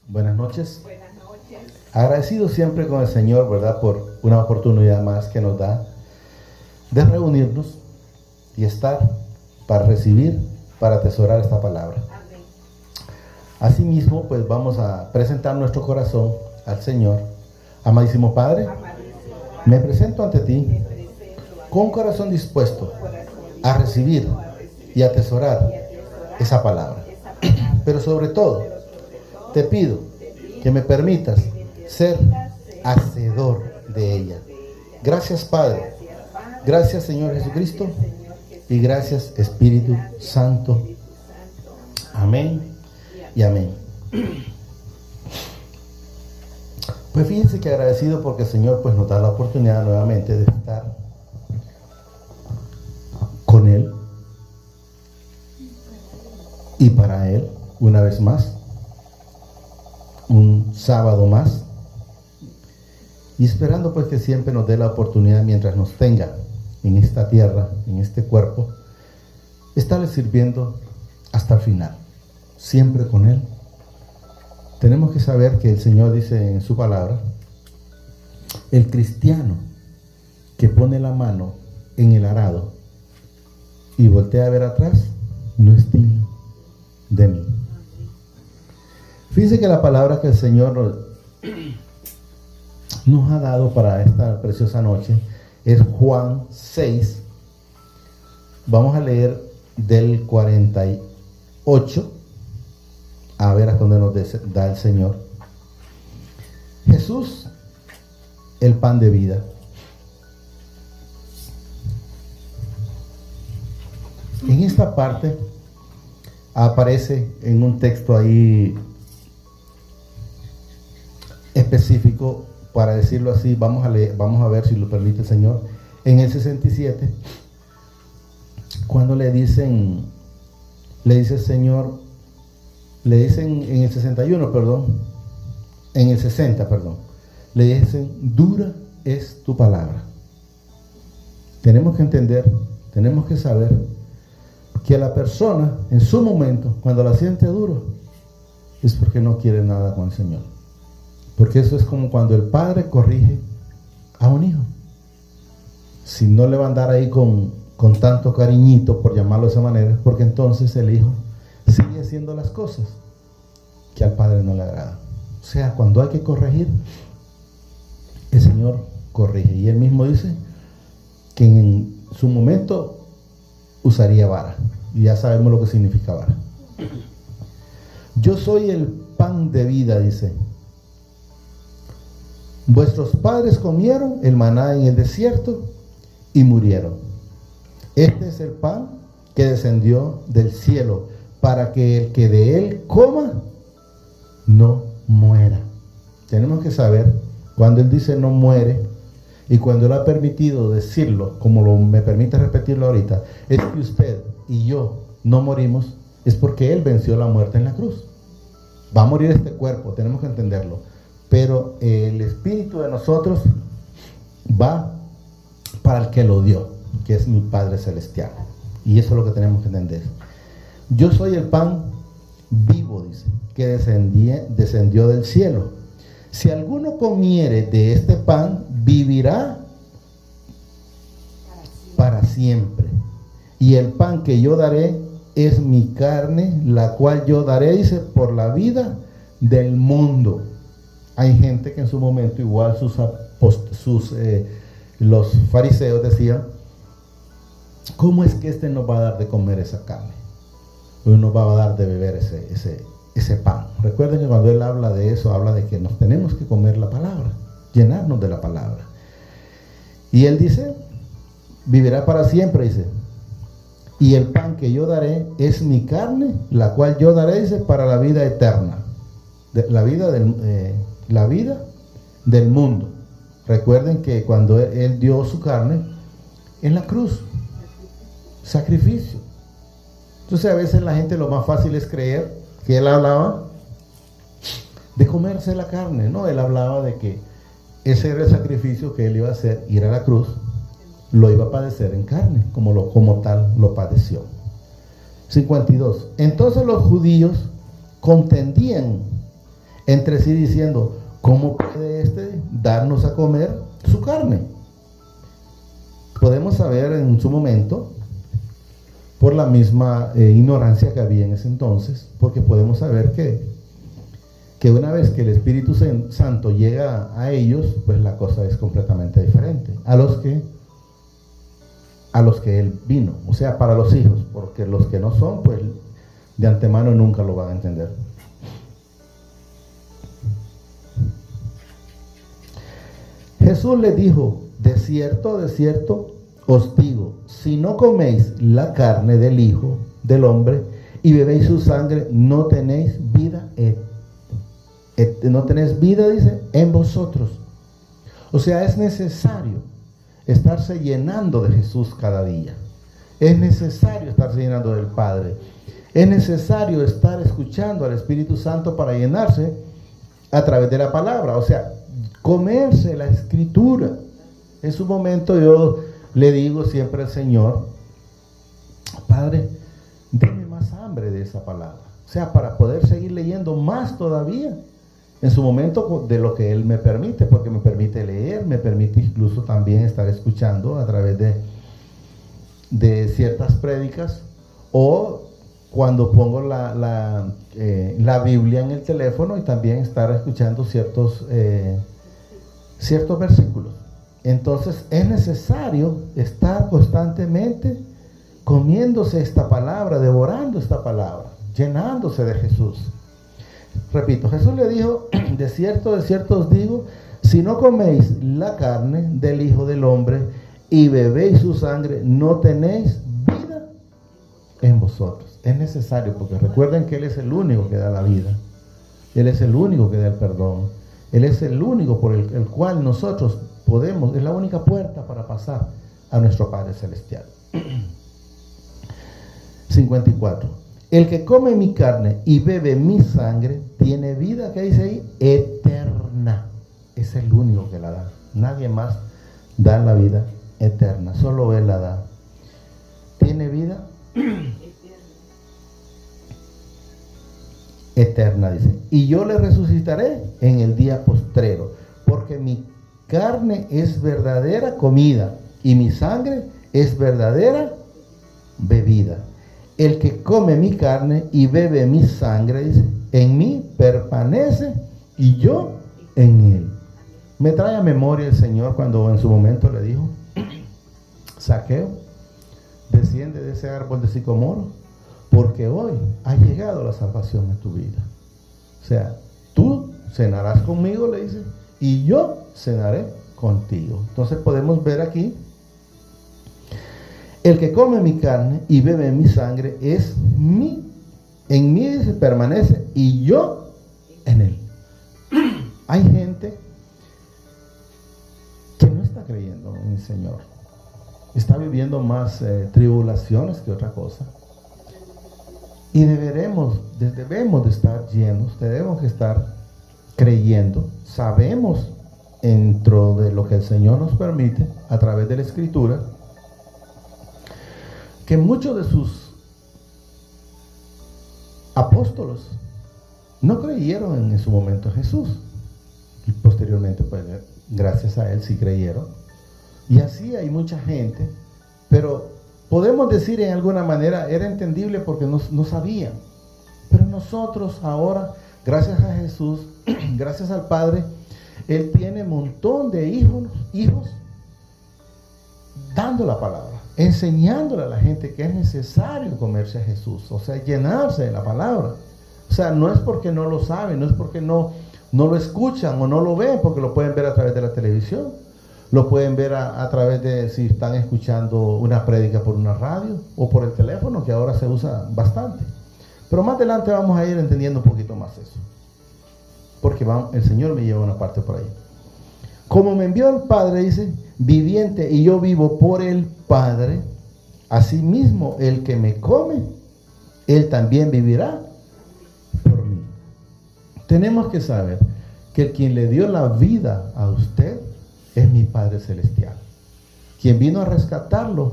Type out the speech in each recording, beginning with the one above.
Buenas noches. Buenas noches. Agradecido siempre con el Señor, ¿verdad? Por una oportunidad más que nos da de reunirnos y estar para recibir, para atesorar esta palabra. Amén. Asimismo, pues vamos a presentar nuestro corazón al Señor. Amadísimo Padre, Amadísimo Padre, me presento ante me ti presento ante con ti, corazón dispuesto corazón a recibir dispuesto a recibir y atesorar y atesorar esa palabra. esa palabra. Pero sobre todo, Pero sobre todo, te pido que me permitas ser hacedor de ella. Gracias, Padre. gracias, Padre. Gracias, Señor Jesucristo. Gracias, Señor Jesús. Y gracias, Espíritu Santo. Espíritu Santo. Amén y amén. Pues fíjense que agradecido porque el Señor pues nos da la oportunidad nuevamente de estar con Él y para Él una vez más, un sábado más, y esperando pues que siempre nos dé la oportunidad mientras nos tenga en esta tierra, en este cuerpo, estarle sirviendo hasta el final, siempre con Él. Tenemos que saber que el Señor dice en su palabra, el cristiano que pone la mano en el arado y voltea a ver atrás, no es digno de mí. Fíjense que la palabra que el Señor nos ha dado para esta preciosa noche es Juan 6. Vamos a leer del 48 a ver hasta dónde nos da el Señor. Jesús, el pan de vida. En esta parte aparece en un texto ahí específico, para decirlo así, vamos a leer, vamos a ver si lo permite el Señor. En el 67, cuando le dice el Señor, le dicen en el 61, perdón, en el 60, perdón, le dicen, dura es tu palabra. Tenemos que entender, tenemos que saber que a la persona, en su momento, cuando la siente duro, es porque no quiere nada con el Señor. Porque eso es como cuando el padre corrige a un hijo. Si no le va a andar ahí con tanto cariñito, por llamarlo de esa manera, porque entonces el hijo sigue haciendo las cosas que al padre no le agrada. O sea, cuando hay que corregir, el Señor corrige. Y él mismo dice que en su momento usaría vara. Y ya sabemos lo que significa vara. Yo soy el pan de vida, dice. Vuestros padres comieron el maná en el desierto y murieron. Este es el pan que descendió del cielo, para que el que de él coma no muera. Tenemos que saber, cuando él dice no muere, y cuando él ha permitido decirlo, como me permite repetirlo ahorita, es que usted y yo no morimos, es porque él venció la muerte en la cruz. Va a morir este cuerpo, tenemos que entenderlo, pero el espíritu de nosotros va para el que lo dio, que es mi Padre Celestial. Y eso es lo que tenemos que entender. Yo soy el pan vivo, dice, que descendió del cielo. Si alguno comiere de este pan, vivirá para siempre. Y el pan que yo daré es mi carne, la cual yo daré, dice, por la vida del mundo. Hay gente que en su momento, igual los fariseos decían, ¿cómo es que este nos va a dar de comer esa carne? O nos va a dar de beber ese pan. Recuerden que cuando él habla de eso, habla de que nos tenemos que comer la palabra, llenarnos de la palabra. Y él dice, vivirá para siempre, dice. Y el pan que yo daré es mi carne, la cual yo daré, dice, para la vida eterna. La vida del mundo. Recuerden que cuando él dio su carne en la cruz, sacrificio. Entonces a veces la gente lo más fácil es creer que él hablaba de comerse la carne. No, él hablaba de que ese era el sacrificio que él iba a hacer, ir a la cruz, lo iba a padecer en carne, como tal lo padeció. 52. Entonces los judíos contendían entre sí diciendo: ¿cómo puede éste darnos a comer su carne? Podemos saber en su momento, por la misma ignorancia que había en ese entonces, porque podemos saber que una vez que el Espíritu Santo llega a ellos, pues la cosa es completamente diferente a los que Él vino, o sea, para los hijos, porque los que no son, pues de antemano nunca lo van a entender. Jesús le dijo: de cierto, os digo, si no coméis la carne del Hijo del Hombre y bebéis su sangre, no tenéis vida dice, en vosotros. O sea, es necesario estarse llenando de Jesús cada día. Es necesario estarse llenando del Padre. Es necesario estar escuchando al Espíritu Santo para llenarse a través de la palabra. O sea, comerse la Escritura. En su momento yo le digo siempre al Señor: Padre, deme más hambre de esa palabra. O sea, para poder seguir leyendo más todavía. En su momento, de lo que Él me permite, porque me permite leer, me permite incluso también estar escuchando a través de ciertas prédicas, o cuando pongo la Biblia en el teléfono y también estar escuchando ciertos versículos. Entonces es necesario estar constantemente comiéndose esta palabra, devorando esta palabra, llenándose de Jesús. Repito, Jesús le dijo: de cierto os digo, si no coméis la carne del Hijo del Hombre y bebéis su sangre, no tenéis vida en vosotros. Es necesario, porque recuerden que Él es el único que da la vida. Él es el único que da el perdón. Él es el único por el cual nosotros podemos, es la única puerta para pasar a nuestro Padre Celestial. 54. El que come mi carne y bebe mi sangre tiene vida, ¿qué dice ahí? Eterna. Es el único que la da. Nadie más da la vida eterna. Solo Él la da. Tiene vida eterna, dice. Y yo le resucitaré en el día postrero, porque mi carne es verdadera comida y mi sangre es verdadera bebida. El que come mi carne y bebe mi sangre, dice, en mí permanece y yo en él. Me trae a memoria el Señor cuando en su momento le dijo: Zaqueo, desciende de ese árbol de sicomoro, porque hoy ha llegado la salvación a tu vida. O sea, tú cenarás conmigo, le dice, y yo cenaré contigo. Entonces podemos ver aquí: el que come mi carne y bebe mi sangre es en mí dice, permanece y yo en él. Hay gente que no está creyendo en el Señor. Está viviendo más tribulaciones que otra cosa. Y debemos de estar llenos, debemos de estar creyendo. Sabemos dentro de lo que el Señor nos permite a través de la Escritura, que muchos de sus apóstolos no creyeron en su momento en Jesús, y posteriormente pues gracias a Él sí creyeron, y así hay mucha gente, pero podemos decir en alguna manera era entendible porque no sabían. Pero nosotros ahora, gracias a Jesús, gracias al Padre, Él tiene un montón de hijos dando la palabra, enseñándole a la gente que es necesario comerse a Jesús, o sea, llenarse de la palabra. O sea, no es porque no lo saben, no es porque no lo escuchan o no lo ven, porque lo pueden ver a través de la televisión, lo pueden ver a través de, si están escuchando una prédica por una radio o por el teléfono, que ahora se usa bastante. Pero más adelante vamos a ir entendiendo un poquito más eso, porque el Señor me lleva una parte por ahí. Como me envió el Padre, dice, viviente, y yo vivo por el Padre, asimismo el que me come, él también vivirá por mí. Tenemos que saber que quien le dio la vida a usted es mi Padre Celestial, quien vino a rescatarlo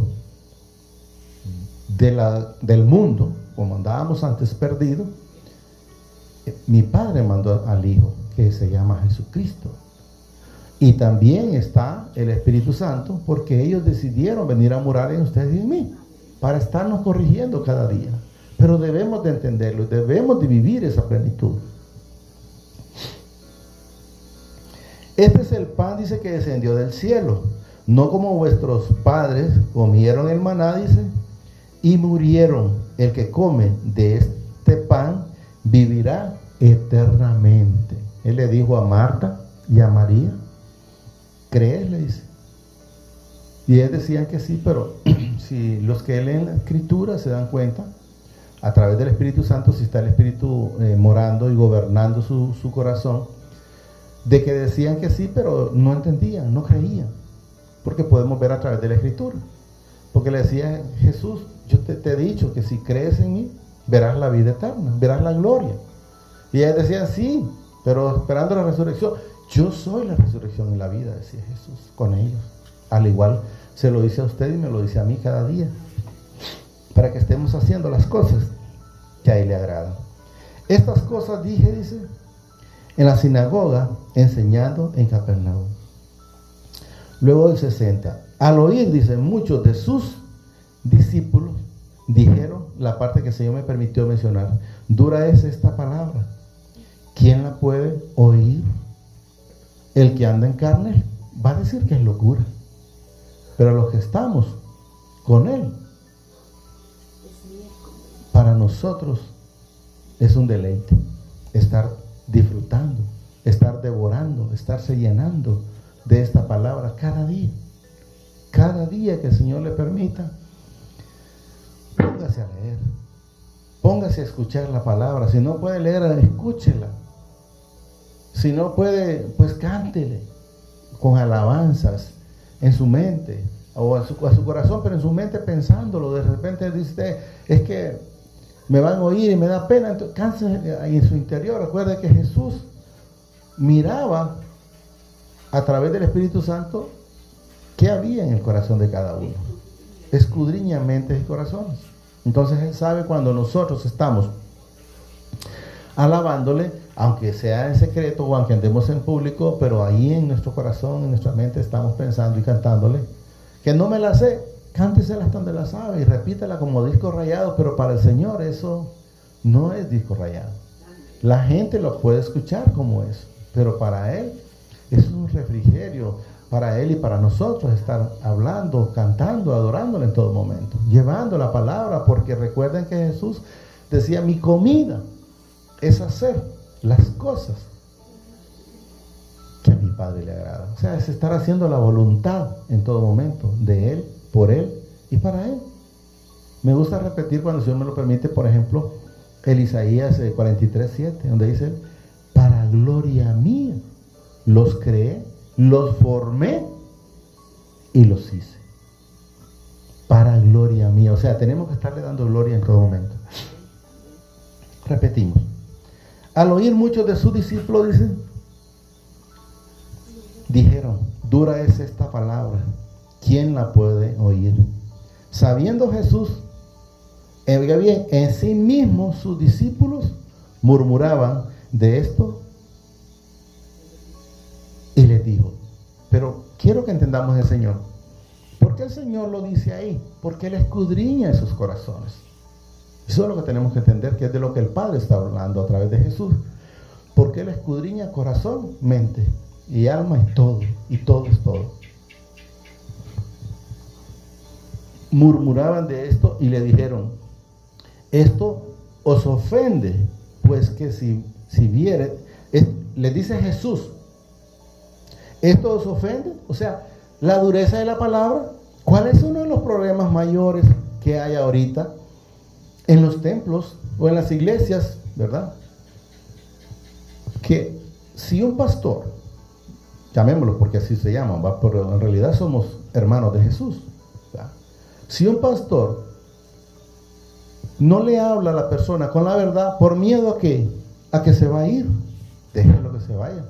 del mundo, como andábamos antes perdidos. mi Padre mandó al Hijo, que se llama Jesucristo. Y también está el Espíritu Santo, porque ellos decidieron venir a morar en ustedes y en mí, para estarnos corrigiendo cada día. Pero debemos de entenderlo, debemos de vivir esa plenitud. Este es el pan, dice, que descendió del cielo, no como vuestros padres comieron el maná, dice, y murieron. El que come de este pan vivirá eternamente. Él le dijo a Marta y a María, ¿crees? Le dice. Y ellos decían que sí, pero si los que leen la Escritura se dan cuenta, a través del Espíritu Santo, si está el Espíritu morando y gobernando su corazón, de que decían que sí, pero no entendían, no creían, porque podemos ver a través de la Escritura, porque le decía Jesús, yo te he dicho que si crees en mí, verás la vida eterna, verás la gloria. Y ellos decían sí, pero esperando la resurrección. Yo soy la resurrección y la vida, decía Jesús con ellos. Al igual se lo dice a usted y me lo dice a mí cada día, para que estemos haciendo las cosas que a Él le agradan. Estas cosas dije, dice, en la sinagoga, enseñando en Capernaum. Luego del 60, al oír, dice, muchos de sus discípulos dijeron, la parte que el Señor me permitió mencionar, dura es esta palabra, ¿quién la puede oír? El que anda en carne va a decir que es locura, pero los que estamos con Él, para nosotros es un deleite estar disfrutando, estar devorando, estarse llenando de esta palabra cada día que el Señor le permita. Póngase a leer, póngase a escuchar la palabra. Si no puede leer, escúchela. Si no puede, pues cántele con alabanzas en su mente o a su corazón, pero en su mente pensándolo. De repente dice, es que me van a oír y me da pena. Entonces, cánsese ahí en su interior. Recuerde que Jesús miraba a través del Espíritu Santo qué había en el corazón de cada uno. Escudriña mentes y corazones. Entonces Él sabe cuando nosotros estamos alabándole, aunque sea en secreto o aunque andemos en público, pero ahí en nuestro corazón, en nuestra mente estamos pensando y cantándole. Que no me la sé, cántesela hasta donde la sabe y repítela como disco rayado, pero para el Señor eso no es disco rayado. La gente lo puede escuchar como eso, pero para Él es un refrigerio, para Él y para nosotros estar hablando, cantando, adorándole en todo momento, llevando la palabra, porque recuerden que Jesús decía, mi comida es hacer las cosas que a mi Padre le agrada. O sea, es estar haciendo la voluntad en todo momento de Él, por Él y para Él. Me gusta repetir cuando el Señor me lo permite, por ejemplo, el Isaías 43:7, donde dice, para gloria mía los creé, los formé y los hice. Para gloria mía. O sea, tenemos que estarle dando gloria en todo momento. Repetimos. Al oír muchos de sus discípulos, dijeron, dura es esta palabra, ¿quién la puede oír? Sabiendo Jesús, oiga bien, en sí mismo sus discípulos murmuraban de esto y les dijo, pero quiero que entendamos el Señor. ¿Por qué el Señor lo dice ahí? Porque Él escudriña esos corazones. Eso es lo que tenemos que entender, que es de lo que el Padre está hablando a través de Jesús. Porque Él escudriña corazón, mente y alma y todo es todo. Murmuraban de esto y le dijeron, esto os ofende, pues que si viere, le dice Jesús, ¿esto os ofende? O sea, la dureza de la palabra. ¿Cuál es uno de los problemas mayores que hay ahorita en los templos o en las iglesias, verdad? Que si un pastor, llamémoslo porque así se llaman, ¿va? Pero en realidad somos hermanos de Jesús, ¿va? Si un pastor no le habla a la persona con la verdad por miedo a que se va a ir, déjenlo que se vaya.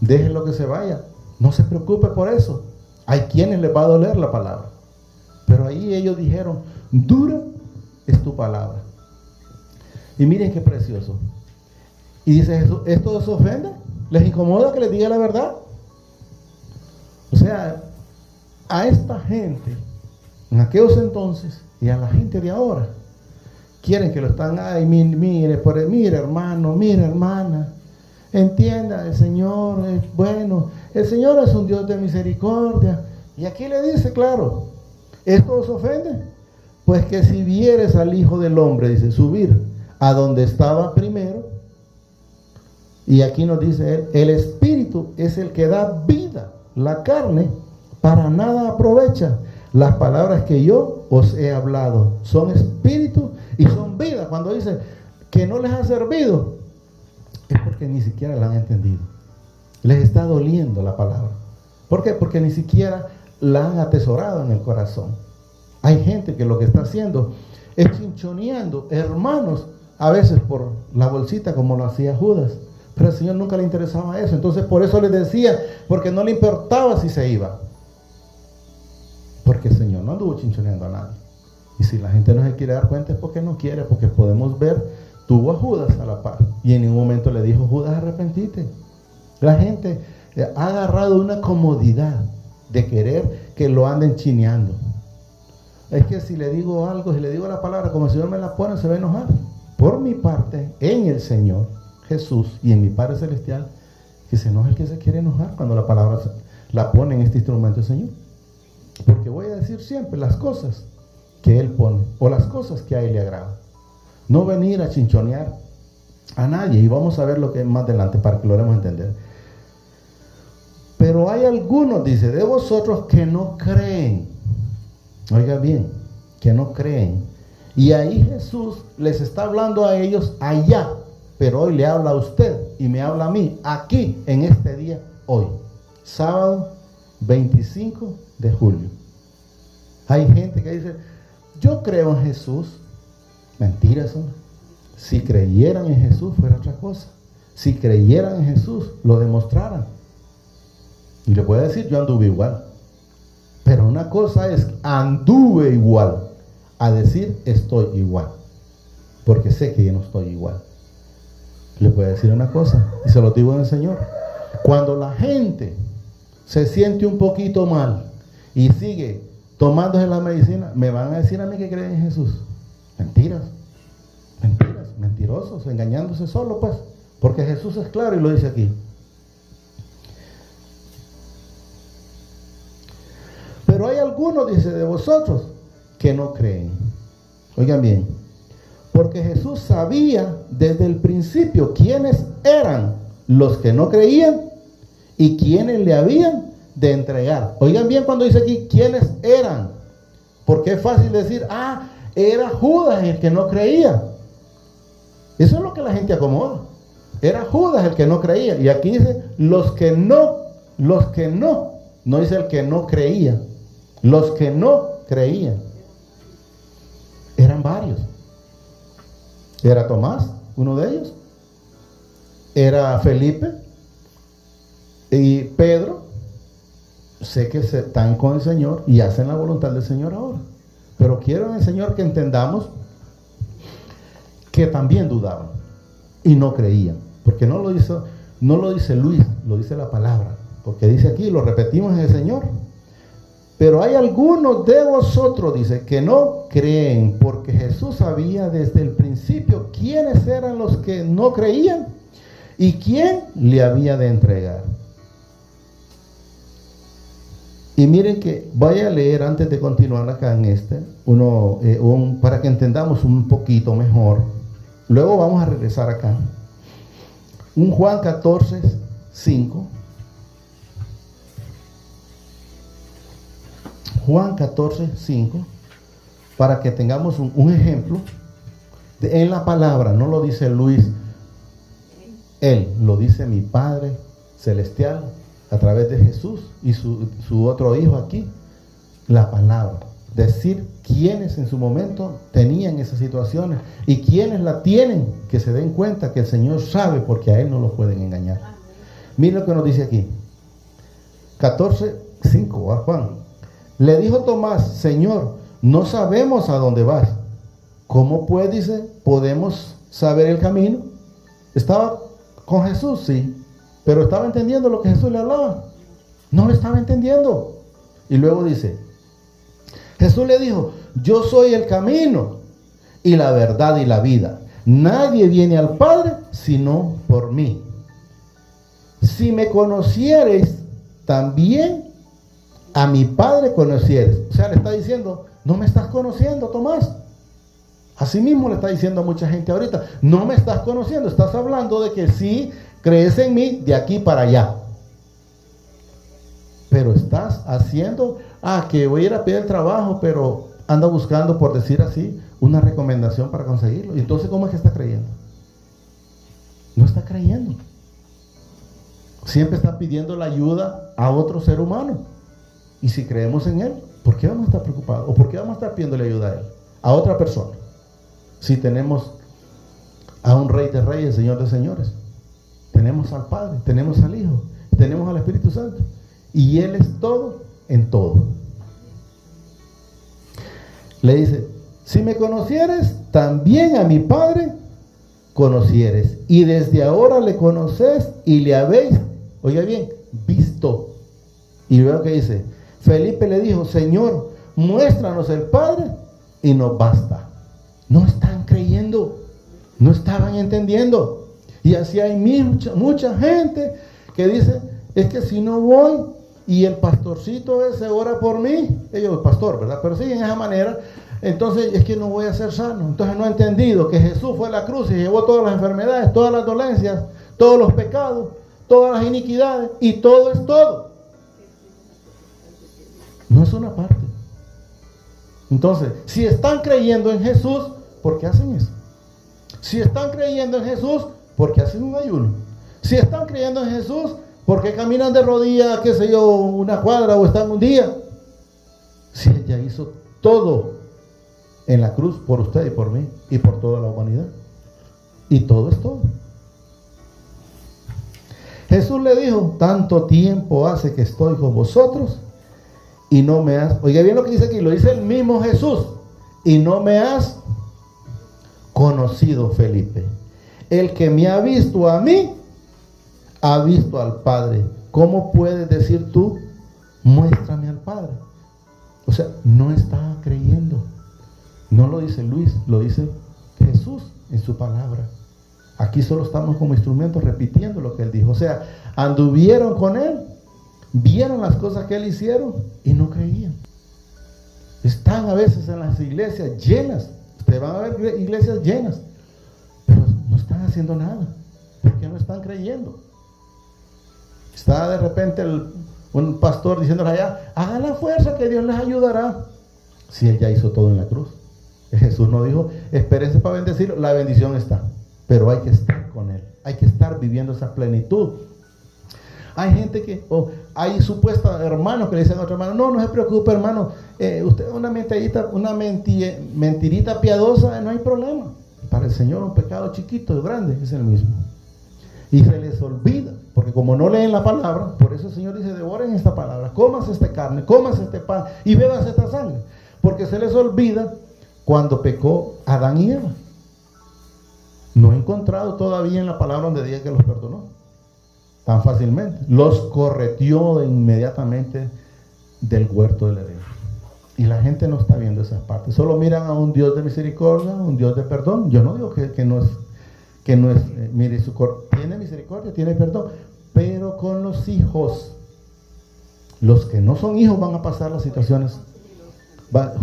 Déjenlo que se vaya. No se preocupe por eso. Hay quienes les va a doler la palabra. Pero ahí ellos dijeron, dura es tu palabra. Y miren qué precioso. Y dice Jesús, ¿esto os ofende? ¿Les incomoda que les diga la verdad? O sea, a esta gente, en aquellos entonces, y a la gente de ahora, quieren que lo están, ay, mire, mire hermano, mire hermana, entienda, el Señor es bueno, el Señor es un Dios de misericordia. Y aquí le dice, claro, ¿esto os ofende? Pues que si vieres al Hijo del Hombre, dice, subir a donde estaba primero, y aquí nos dice él, el Espíritu es el que da vida, la carne para nada aprovecha. Las palabras que yo os he hablado son espíritu y son vida. Cuando dice que no les ha servido, es porque ni siquiera la han entendido. Les está doliendo la palabra. ¿Por qué? Porque ni siquiera la han atesorado en el corazón. Hay gente que lo que está haciendo es chinchoneando hermanos, a veces por la bolsita como lo hacía Judas. Pero al Señor nunca le interesaba eso. Entonces por eso les decía, porque no le importaba si se iba. Porque el Señor no anduvo chinchoneando a nadie. Y si la gente no se quiere dar cuenta es porque no quiere, porque podemos ver, tuvo a Judas a la par. Y en un momento le dijo, Judas, arrepentite. La gente ha agarrado una comodidad de querer que lo anden chineando. Es que si le digo algo, si le digo la palabra, como el Señor me la pone, se va a enojar. Por mi parte, en el Señor Jesús y en mi Padre Celestial, que se enoja el que se quiere enojar cuando la palabra la pone en este instrumento del Señor. Porque voy a decir siempre las cosas que Él pone o las cosas que a Él le agrada. No venir a chinchonear a nadie. Y vamos a ver lo que es más adelante para que lo demos a entender. Pero hay algunos, dice, de vosotros que no creen. Oiga bien, que no creen. Y ahí Jesús les está hablando a ellos allá. Pero hoy le habla a usted y me habla a mí aquí en este día hoy. Sábado 25 de julio. Hay gente que dice, yo creo en Jesús. Mentira eso. Si creyeran en Jesús fuera otra cosa. Si creyeran en Jesús lo demostraran. Y le puede decir, yo anduve igual. Pero una cosa es anduve igual a decir estoy igual. Porque sé que yo no estoy igual. Le puede decir una cosa y se lo digo en el Señor. Cuando la gente se siente un poquito mal y sigue tomándose la medicina, me van a decir a mí que creen en Jesús. Mentiras, mentiras, mentirosos, engañándose solo pues, porque Jesús es claro y lo dice aquí. Pero hay algunos, dice, de vosotros que no creen. Oigan bien, porque Jesús sabía desde el principio quiénes eran los que no creían y quiénes le habían de entregar. Oigan bien cuando dice aquí quiénes eran, porque es fácil decir, era Judas el que no creía. Eso es lo que la gente acomoda. Era Judas el que no creía. Y aquí dice los que no, no dice el que no creía, los que no creían. Eran varios. Era Tomás, uno de ellos. Era Felipe y Pedro. Sé que están con el Señor y hacen la voluntad del Señor ahora. Pero quiero en el Señor que entendamos que también dudaban y no creían. Porque no lo dice Luis, lo dice la palabra. Porque dice aquí, lo repetimos en el Señor. Pero hay algunos de vosotros, dice, que no creen, porque Jesús sabía desde el principio quiénes eran los que no creían y quién le había de entregar. Y miren que vaya a leer antes de continuar acá en para que entendamos un poquito mejor. Luego vamos a regresar acá. Un Juan 14, 5. Juan 14, 5, para que tengamos un ejemplo en la palabra. No lo dice Luis, él lo dice mi Padre Celestial a través de Jesús y su otro hijo aquí. La palabra, decir quiénes en su momento tenían esas situaciones y quiénes la tienen, que se den cuenta que el Señor sabe, porque a él no lo pueden engañar. Miren lo que nos dice aquí 14, 5 a Juan. Le dijo Tomás, Señor, no sabemos a dónde vas. ¿Cómo pues, dice, podemos saber el camino? Estaba con Jesús, sí, pero ¿estaba entendiendo lo que Jesús le hablaba? No lo estaba entendiendo. Y luego dice, Jesús le dijo, yo soy el camino y la verdad y la vida. Nadie viene al Padre sino por mí. Si me conocieres, también a mi Padre conocieres. O sea, le está diciendo, no me estás conociendo, Tomás. Así mismo le está diciendo a mucha gente ahorita, no me estás conociendo, estás hablando de que sí crees en mí de aquí para allá. Pero estás haciendo, que voy a ir a pedir el trabajo, pero anda buscando, por decir así, una recomendación para conseguirlo. Y entonces, ¿cómo es que está creyendo? No está creyendo. Siempre está pidiendo la ayuda a otro ser humano. Y si creemos en Él, ¿por qué vamos a estar preocupados? ¿O por qué vamos a estar pidiéndole ayuda a Él? A otra persona. Si tenemos a un Rey de Reyes, Señor de Señores. Tenemos al Padre, tenemos al Hijo, tenemos al Espíritu Santo. Y Él es todo en todo. Le dice, si me conocieres, también a mi Padre conocieres. Y desde ahora le conoces y le habéis, oiga bien, visto. Y luego que dice, Felipe le dijo, Señor, muéstranos el Padre y nos basta. No están creyendo, no estaban entendiendo. Y así hay mucha gente que dice, es que si no voy y el pastorcito ese ora por mí, ellos el pastor, ¿verdad? Pero sí, en esa manera, entonces es que no voy a ser sano. Entonces no he entendido que Jesús fue a la cruz y llevó todas las enfermedades, todas las dolencias, todos los pecados, todas las iniquidades, y todo es todo. No es una parte. Entonces, si están creyendo en Jesús, ¿por qué hacen eso? Si están creyendo en Jesús, ¿por qué hacen un ayuno? Si están creyendo en Jesús, ¿por qué caminan de rodillas, qué sé yo, una cuadra o están un día? Si Él ya hizo todo en la cruz por usted y por mí y por toda la humanidad. Y todo es todo. Jesús le dijo, tanto tiempo hace que estoy con vosotros y no me has, oiga bien lo que dice aquí, lo dice el mismo Jesús, y no me has conocido, Felipe. El que me ha visto a mí, ha visto al Padre. ¿Cómo puedes decir tú, muéstrame al Padre? O sea, no estaba creyendo. No lo dice Luis, lo dice Jesús en su palabra. Aquí solo estamos como instrumentos repitiendo lo que Él dijo. O sea, anduvieron con Él, vieron las cosas que Él hicieron y no creían. Están a veces en las iglesias llenas. Ustedes van a ver iglesias llenas, pero no están haciendo nada, porque no están creyendo. Está de repente un pastor diciéndole allá, hagan la fuerza que Dios les ayudará. Si Él ya hizo todo en la cruz. Jesús no dijo, espérense para bendecirlo, la bendición está, pero hay que estar con Él, hay que estar viviendo esa plenitud. Hay gente que, hay supuestos hermanos que le dicen a otro hermano, no se preocupe, hermano, usted una mentirita piadosa, no hay problema. Para el Señor un pecado chiquito o grande es el mismo. Y se les olvida, porque como no leen la palabra, por eso el Señor dice, devoren esta palabra, comas esta carne, comas este pan y bebas esta sangre, porque se les olvida cuando pecó Adán y Eva. No he encontrado todavía en la palabra donde diga que los perdonó tan fácilmente. Los correteó inmediatamente del huerto del Edén. Y la gente no está viendo esas partes. Solo miran a un Dios de misericordia, un Dios de perdón. Yo no digo que no es misericordia. Tiene misericordia, tiene perdón. Pero con los hijos, los que no son hijos van a pasar las situaciones.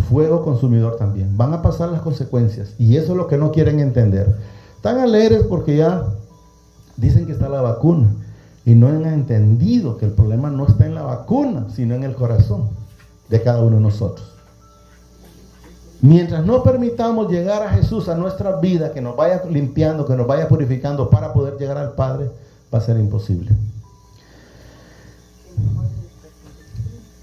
Fuego consumidor también. Van a pasar las consecuencias. Y eso es lo que no quieren entender. Están alegres porque ya dicen que está la vacuna. Y no han entendido que el problema no está en la vacuna, sino en el corazón de cada uno de nosotros. Mientras no permitamos llegar a Jesús a nuestra vida, que nos vaya limpiando, que nos vaya purificando para poder llegar al Padre, va a ser imposible.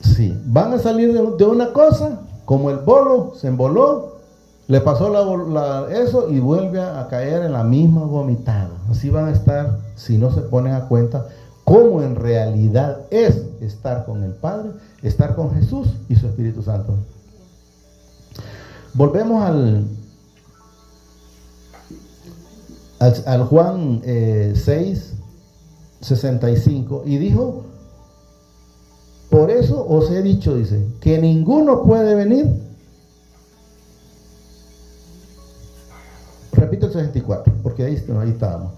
Sí, van a salir de una cosa, como el bolo se emboló, le pasó eso y vuelve a caer en la misma vomitada. Así van a estar si no se ponen a cuenta cómo en realidad es estar con el Padre, estar con Jesús y su Espíritu Santo. Volvemos al Juan 6, 65, y dijo, por eso os he dicho, dice, que ninguno puede venir. Repito el 64, porque ahí estábamos.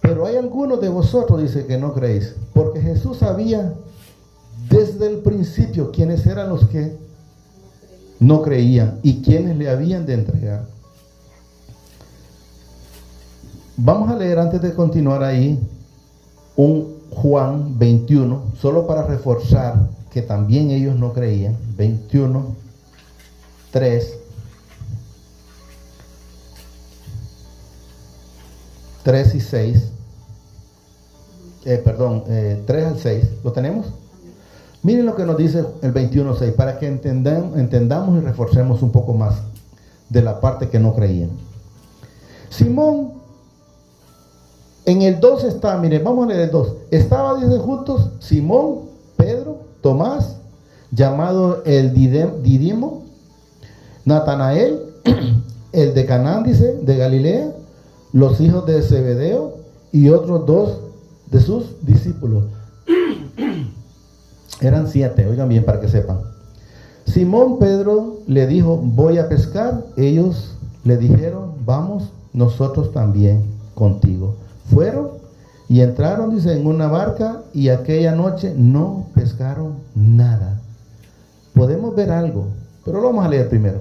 Pero hay algunos de vosotros, dice, que no creéis, porque Jesús sabía desde el principio quiénes eran los que no creían y quiénes le habían de entregar. Vamos a leer antes de continuar ahí un Juan 21, solo para reforzar que también ellos no creían. 21, 3. 3 y 6. 3 al 6. ¿Lo tenemos? Miren lo que nos dice el 21:6, para que entendamos y reforcemos un poco más de la parte que no creían. Simón, en el 2 está, miren, vamos a leer el 2. Estaba, dice, juntos Simón, Pedro, Tomás, llamado el Didimo, Natanael, el de Canaán, dice, de Galilea, los hijos de Zebedeo y otros 2 de sus discípulos. Eran 7, oigan bien para que sepan. Simón Pedro le dijo, voy a pescar. Ellos le dijeron, vamos nosotros también contigo. Fueron y entraron, dice, en una barca, y aquella noche no pescaron nada. Podemos ver algo, pero lo vamos a leer primero.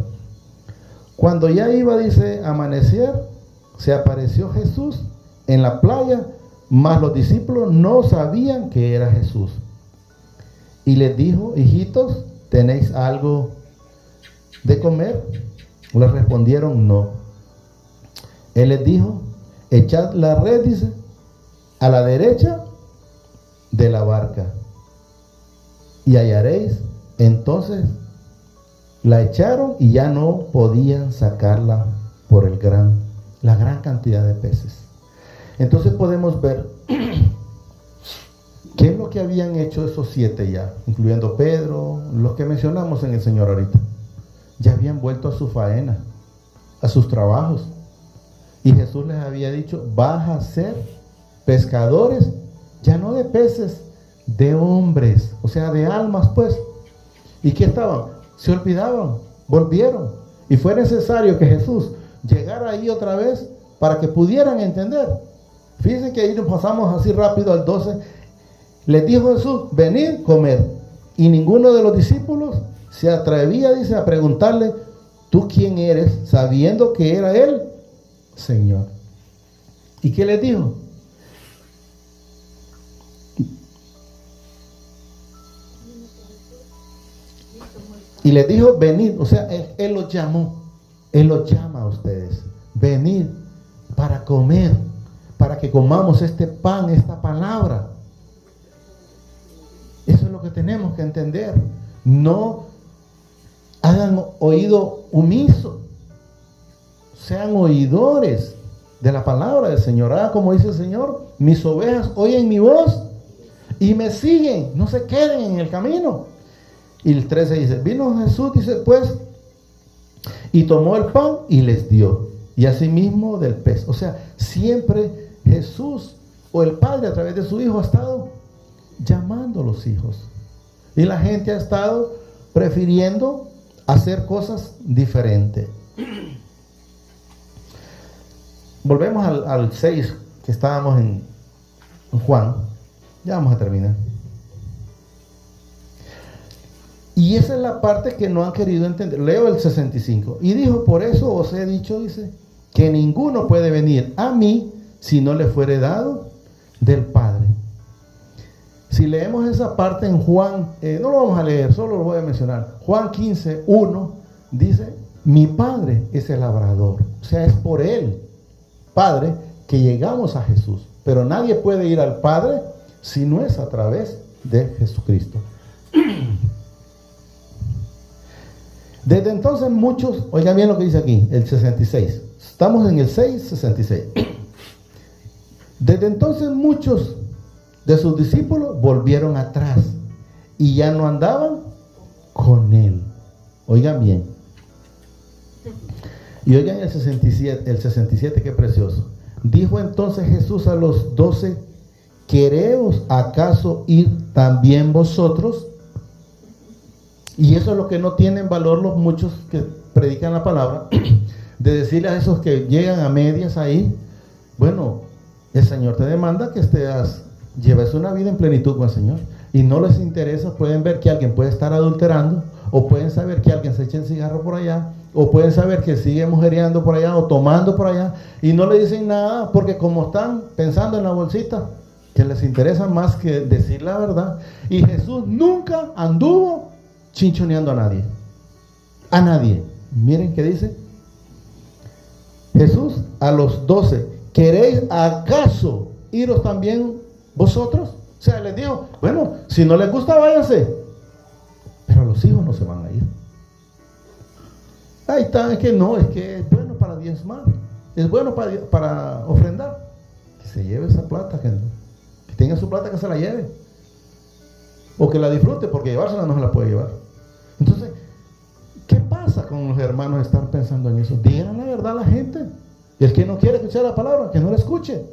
Cuando ya iba, dice, a amanecer, se apareció Jesús en la playa, mas los discípulos no sabían que era Jesús. Y les dijo, hijitos, ¿tenéis algo de comer? Les respondieron, no. Él les dijo, echad la red, dice, a la derecha de la barca, y hallaréis. Entonces la echaron y ya no podían sacarla por la gran cantidad de peces. Entonces podemos ver qué es lo que habían hecho esos 7 ya, incluyendo Pedro, los que mencionamos en el Señor ahorita. Ya habían vuelto a su faena, a sus trabajos. Y Jesús les había dicho, vas a ser pescadores, ya no de peces, de hombres, o sea, de almas, pues. ¿Y qué estaban? Se olvidaban, volvieron. Y fue necesario que Jesús llegara ahí otra vez para que pudieran entender. Fíjense que ahí nos pasamos así rápido al 12. Les dijo Jesús, venid, comer. Y ninguno de los discípulos se atrevía, dice, a preguntarle, ¿tú quién eres? Sabiendo que era él, Señor. ¿Y qué les dijo? Y les dijo, venid. O sea, él los llamó. Él los llama a ustedes. Venid para comer, para que comamos este pan, esta palabra. Eso es lo que tenemos que entender. No hagan oído omiso. Sean oidores de la palabra del Señor. Como dice el Señor, mis ovejas oyen mi voz y me siguen. No se queden en el camino. Y el 13 dice, vino Jesús, dice, pues, y tomó el pan y les dio. Y asimismo del pez. O sea, siempre Jesús o el Padre a través de su Hijo ha estado llamando a los hijos, y la gente ha estado prefiriendo hacer cosas diferentes. Volvemos al 6 que estábamos en Juan. Ya vamos a terminar. Y esa es la parte que no han querido entender. Leo el 65. Y dijo, por eso os he dicho, dice, que ninguno puede venir a mí si no le fuere dado del Padre. Si leemos esa parte en Juan, no lo vamos a leer, solo lo voy a mencionar. Juan 15, 1, dice, mi Padre es el labrador. O sea, es por Él, Padre, que llegamos a Jesús. Pero nadie puede ir al Padre si no es a través de Jesucristo. Desde entonces muchos, oigan bien lo que dice aquí, el 66. Estamos en el 6:66. Desde entonces muchos de sus discípulos volvieron atrás y ya no andaban con él. Oigan bien. Y oigan el 67, qué precioso. Dijo entonces Jesús a los 12: ¿queréis acaso ir también vosotros? Y eso es lo que no tienen valor los muchos que predican la palabra, de decirle a esos que llegan a medias ahí: bueno, el Señor te demanda que lleves una vida en plenitud con el Señor. Y no les interesa, pueden ver que alguien puede estar adulterando, o pueden saber que alguien se echa el cigarro por allá, o pueden saber que sigue mujereando por allá, o tomando por allá, y no le dicen nada, porque como están pensando en la bolsita, que les interesa más que decir la verdad. Y Jesús nunca anduvo chinchoneando a nadie. A nadie. Miren qué dice Jesús a los 12: ¿queréis acaso iros también vosotros? O sea, les dijo: bueno, si no les gusta, váyanse. Pero los hijos no se van a ir. Ahí está, es que no, es que es bueno para diezmar, es bueno para ofrendar. Que se lleve esa plata, que tenga su plata, que se la lleve. O que la disfrute, porque llevársela no se la puede llevar. Entonces, ¿qué pasa con los hermanos estar pensando en eso? Digan la verdad a la gente. Y el que no quiere escuchar la palabra, que no la escuche.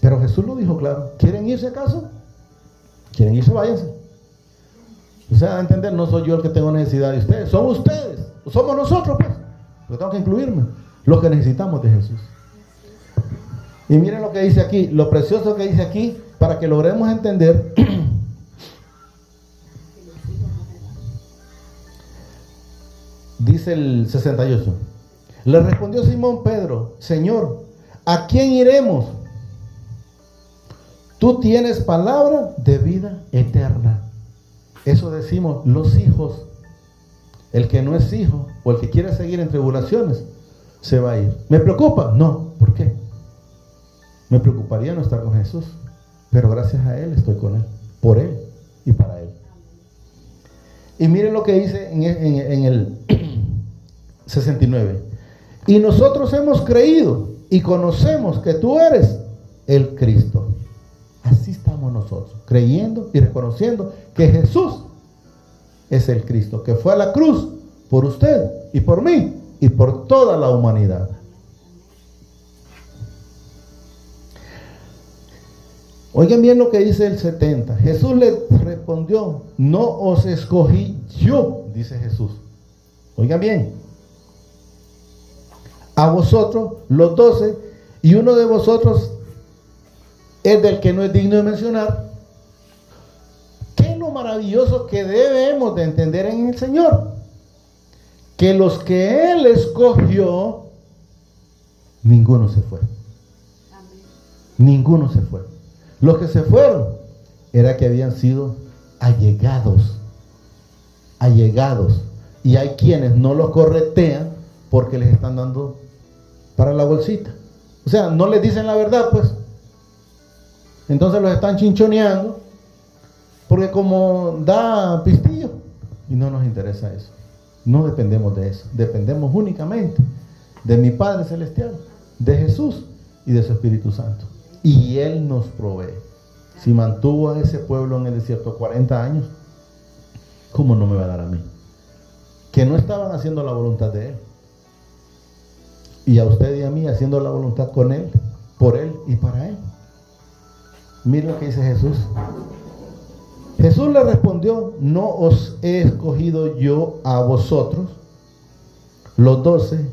Pero Jesús lo dijo claro: ¿quieren irse acaso? ¿Quieren irse? Váyanse. O sea, a entender, no soy yo el que tengo necesidad de ustedes, son ustedes, somos nosotros, pues. Yo tengo que incluirme, los que necesitamos de Jesús. Y miren lo que dice aquí, lo precioso que dice aquí, para que logremos entender. Dice el 68: le respondió Simón Pedro: Señor, ¿a quién iremos? Tú tienes palabra de vida eterna. Eso decimos los hijos. El que no es hijo, o el que quiere seguir en tribulaciones, se va a ir. ¿Me preocupa? No. ¿Por qué? Me preocuparía no estar con Jesús, pero gracias a Él estoy con Él, por Él y para Él. Y miren lo que dice en el 69: y nosotros hemos creído y conocemos que tú eres el Cristo. Así estamos nosotros, creyendo y reconociendo que Jesús es el Cristo, que fue a la cruz por usted y por mí y por toda la humanidad. Oigan bien lo que dice el 70. Jesús le respondió: no os escogí yo, dice Jesús. Oigan bien. A vosotros, los 12, y uno de vosotros es del que no es digno de mencionar. ¿Qué es lo maravilloso que debemos de entender en el Señor? Que los que Él escogió, ninguno se fue. Amén. Ninguno se fue. Los que se fueron era que habían sido allegados. Allegados. Y hay quienes no los corretean porque les están dando para la bolsita. O sea, no les dicen la verdad, pues. Entonces los están chinchoneando porque como da pistillo, y no nos interesa eso. No dependemos de eso. Dependemos únicamente de mi Padre Celestial, de Jesús y de su Espíritu Santo. Y Él nos provee. Si mantuvo a ese pueblo en el desierto 40 años, ¿cómo no me va a dar a mí? Que no estaban haciendo la voluntad de Él. Y a usted y a mí haciendo la voluntad con Él, por Él y para Él. Miren lo que dice Jesús. Jesús le respondió: no os he escogido yo a vosotros, los 12,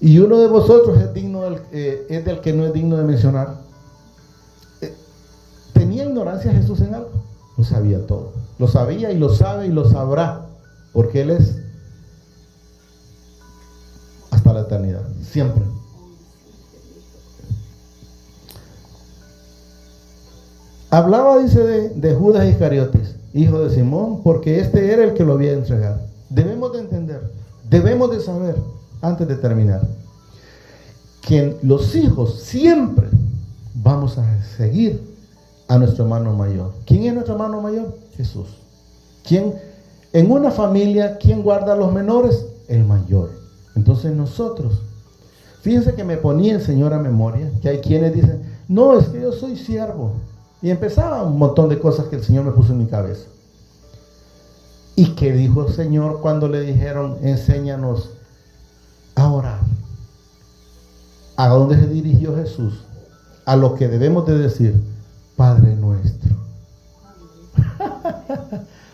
y uno de vosotros es del que no es digno de mencionar. ¿Tenía ignorancia Jesús en algo? Lo sabía todo. Lo sabía y lo sabe y lo sabrá, porque Él es hasta la eternidad, siempre. Hablaba, dice, de Judas Iscariotes, hijo de Simón, porque este era el que lo había de entregar. Debemos de entender, debemos de saber, antes de terminar, que los hijos siempre vamos a seguir a nuestro hermano mayor. ¿Quién es nuestro hermano mayor? Jesús. ¿Quién? En una familia, ¿quién guarda a los menores? El mayor. Entonces nosotros, fíjense que me ponía el Señor a memoria, que hay quienes dicen: no, es que yo soy siervo. Y empezaba un montón de cosas que el Señor me puso en mi cabeza. ¿Y qué dijo el Señor cuando le dijeron: enséñanos a orar? ¿A dónde se dirigió Jesús? A lo que debemos de decir, Padre nuestro.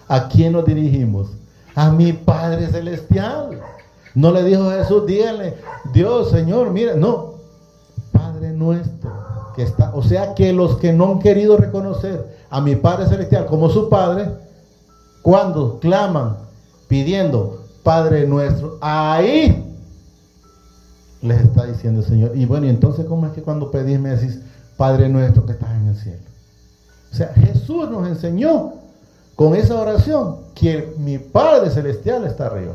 ¿A quién nos dirigimos? A mi Padre Celestial. No le dijo Jesús, díganle, Dios, Señor, mira, no. Padre nuestro, que está, o sea que los que no han querido reconocer a mi Padre Celestial como su Padre, cuando claman, pidiendo, Padre nuestro, ahí les está diciendo el Señor. Y bueno, y entonces, ¿cómo es que cuando pedís me decís, Padre nuestro que estás en el cielo? O sea, Jesús nos enseñó con esa oración que mi Padre Celestial está arriba.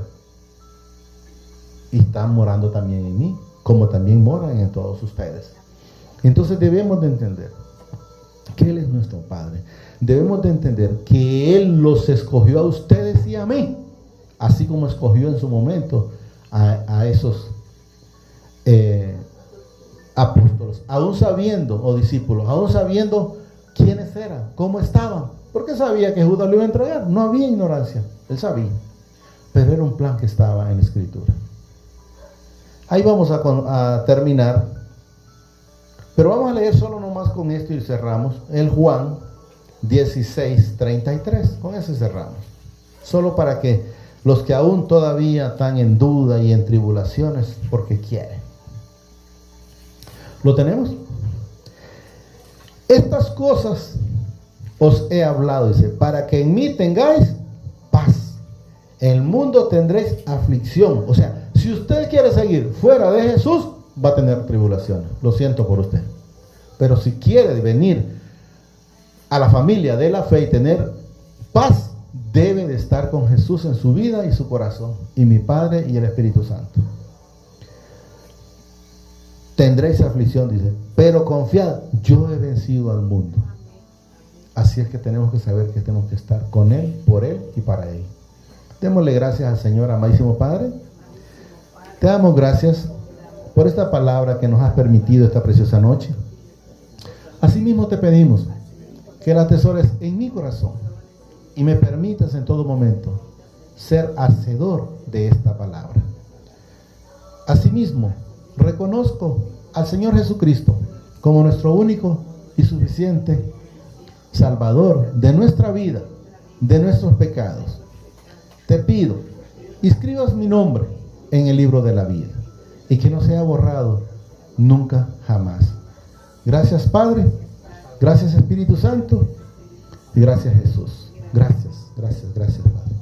Y está morando también en mí, como también moran en todos ustedes. Entonces debemos de entender que Él es nuestro Padre. Debemos de entender que Él los escogió a ustedes y a mí, así como escogió en su momento a esos apóstoles, aún sabiendo, o discípulos, aún sabiendo quiénes eran, cómo estaban, porque sabía que Judas lo iba a entregar. No había ignorancia, Él sabía, pero era un plan que estaba en la Escritura. Ahí vamos a terminar, pero vamos a leer solo nomás con esto y cerramos. El Juan 16:33, con eso cerramos. Solo para que los que aún todavía están en duda y en tribulaciones, porque quieren. ¿Lo tenemos? Estas cosas os he hablado, dice, para que en mí tengáis paz. En el mundo tendréis aflicción. O sea, si usted quiere seguir fuera de Jesús, va a tener tribulaciones. Lo siento por usted. Pero si quiere venir a la familia de la fe y tener paz, debe de estar con Jesús en su vida y su corazón, y mi Padre y el Espíritu Santo. Tendréis aflicción, dice, pero confiad, yo he vencido al mundo. Así es que tenemos que saber que tenemos que estar con Él, por Él y para Él. Démosle gracias al Señor, amadísimo Padre. Te damos gracias por esta palabra que nos has permitido esta preciosa noche. Asimismo te pedimos que la atesores en mi corazón y me permitas en todo momento ser hacedor de esta palabra. Asimismo, reconozco al Señor Jesucristo como nuestro único y suficiente Salvador de nuestra vida, de nuestros pecados. Te pido, inscribas mi nombre en el libro de la vida y que no sea borrado nunca jamás. Gracias Padre, gracias Espíritu Santo y gracias Jesús. Gracias, gracias, gracias Padre.